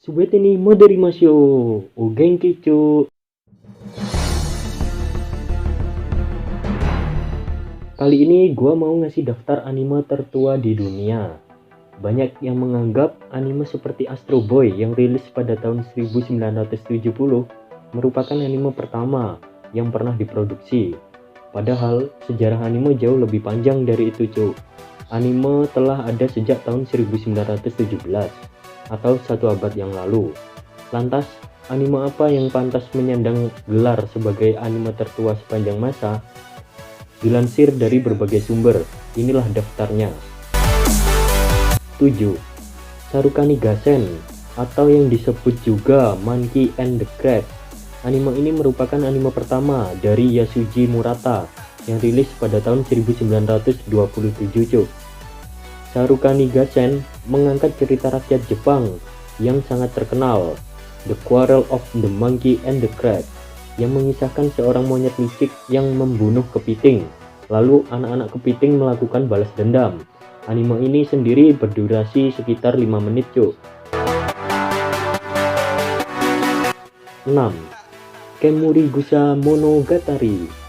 Subete ni moderimasyo. O genki cu. Kali ini gua mau ngasih daftar anime tertua di dunia. Banyak yang menganggap anime seperti Astro Boy yang rilis pada tahun 1970 merupakan anime pertama yang pernah diproduksi. Padahal sejarah anime jauh lebih panjang dari itu cu. Anime telah ada sejak tahun 1917 atau satu abad yang lalu. Lantas, anime apa yang pantas menyandang gelar sebagai anime tertua sepanjang masa? Dilansir dari berbagai sumber, inilah daftarnya. 7. Sarukanigasen atau yang disebut juga Monkey and the Crab. Anime ini merupakan anime pertama dari Yasuji Murata yang rilis pada tahun 1927 cuk. Sarukanigasen mengangkat cerita rakyat Jepang yang sangat terkenal, The Quarrel of the Monkey and the Crab, yang mengisahkan seorang monyet licik yang membunuh kepiting. Lalu anak-anak kepiting melakukan balas dendam. Anime ini sendiri berdurasi sekitar 5 menit cuk. 6. Kemurigusa Monogatari.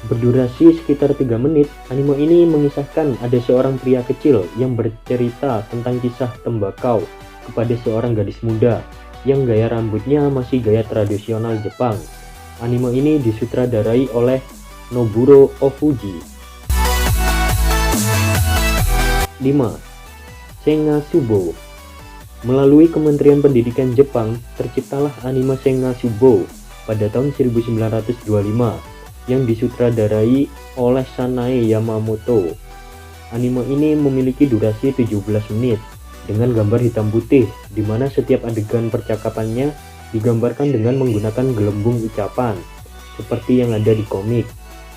Berdurasi sekitar 3 menit, anime ini mengisahkan ada seorang pria kecil yang bercerita tentang kisah tembakau kepada seorang gadis muda yang gaya rambutnya masih gaya tradisional Jepang. Anime ini disutradarai oleh Noburo Ofuji. 5. Senga Subo. Melalui Kementerian Pendidikan Jepang, terciptalah anime Senga Subo pada tahun 1925 yang disutradarai oleh Sanae Yamamoto. Anime ini memiliki durasi 17 menit dengan gambar hitam putih di mana setiap adegan percakapannya digambarkan dengan menggunakan gelembung ucapan seperti yang ada di komik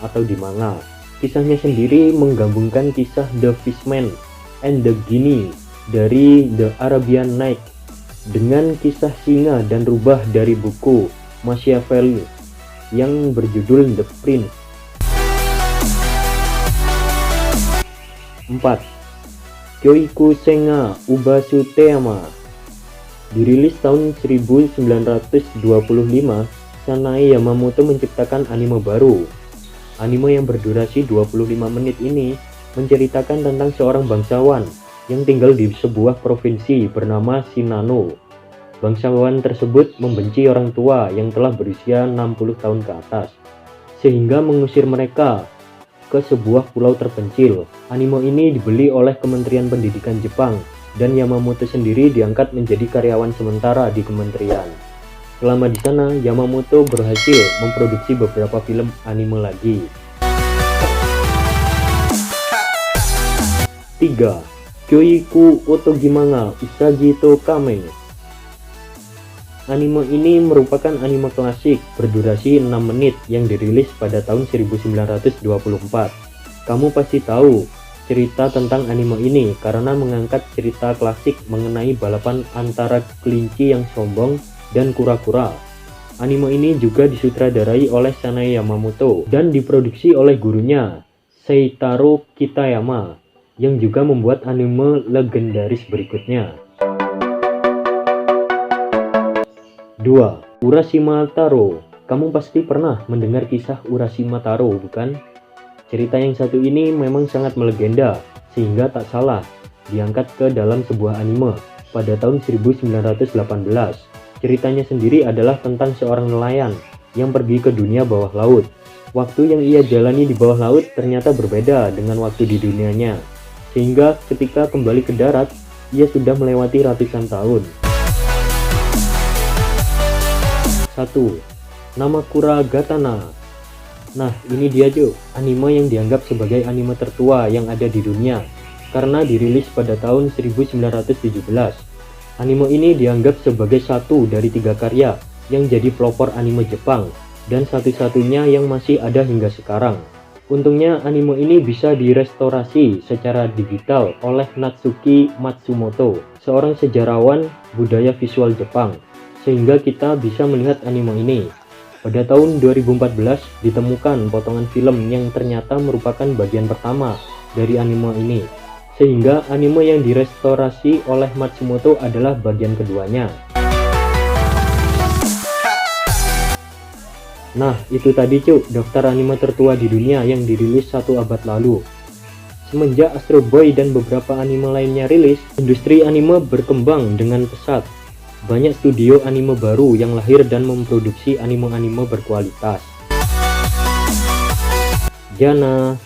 atau di manga. Kisahnya sendiri menggabungkan kisah The Fishman and the Genie dari The Arabian Night dengan kisah singa dan rubah dari buku Machiavelli yang berjudul The Prince. 4. Kyoiku Senga Ubasu Teama. Dirilis tahun 1925, Sanae Yamamoto menciptakan anime baru. Anime yang berdurasi 25 menit ini menceritakan tentang seorang bangsawan yang tinggal di sebuah provinsi bernama Shinano. Bangsawan tersebut membenci orang tua yang telah berusia 60 tahun ke atas, sehingga mengusir mereka ke sebuah pulau terpencil. Anime ini dibeli oleh Kementerian Pendidikan Jepang dan Yamamoto sendiri diangkat menjadi karyawan sementara di kementerian. Selama di sana, Yamamoto berhasil memproduksi beberapa film anime lagi. 3. Kyoiku Otogimanga Usagi to Kame. Anime ini merupakan anime klasik berdurasi 6 menit yang dirilis pada tahun 1924. Kamu pasti tahu cerita tentang anime ini karena mengangkat cerita klasik mengenai balapan antara kelinci yang sombong dan kura-kura. Anime ini juga disutradarai oleh Sanae Yamamoto dan diproduksi oleh gurunya, Seitaro Kitayama, yang juga membuat anime legendaris berikutnya. 2. Urashima Taro. Kamu pasti pernah mendengar kisah Urashima Taro, bukan? Cerita yang satu ini memang sangat melegenda, sehingga tak salah diangkat ke dalam sebuah anime pada tahun 1918. Ceritanya sendiri adalah tentang seorang nelayan yang pergi ke dunia bawah laut. Waktu yang ia jalani di bawah laut ternyata berbeda dengan waktu di dunianya, sehingga ketika kembali ke darat, ia sudah melewati ratusan tahun. 1. Namakura Gatana. Nah, ini dia cuy, anime yang dianggap sebagai anime tertua yang ada di dunia karena dirilis pada tahun 1917. Anime ini dianggap sebagai satu dari 3 karya yang jadi pelopor anime Jepang dan satu-satunya yang masih ada hingga sekarang. Untungnya anime ini bisa direstorasi secara digital oleh Natsuki Matsumoto, seorang sejarawan budaya visual Jepang, sehingga kita bisa melihat anime ini. Pada tahun 2014 ditemukan potongan film yang ternyata merupakan bagian pertama dari anime ini, sehingga anime yang direstorasi oleh Matsumoto adalah bagian keduanya. Nah, itu tadi cuk, daftar anime tertua di dunia yang dirilis 1 abad lalu. Semenjak Astro Boy dan beberapa anime lainnya rilis, industri anime berkembang dengan pesat. Banyak studio anime baru yang lahir dan memproduksi anime-anime berkualitas. Jana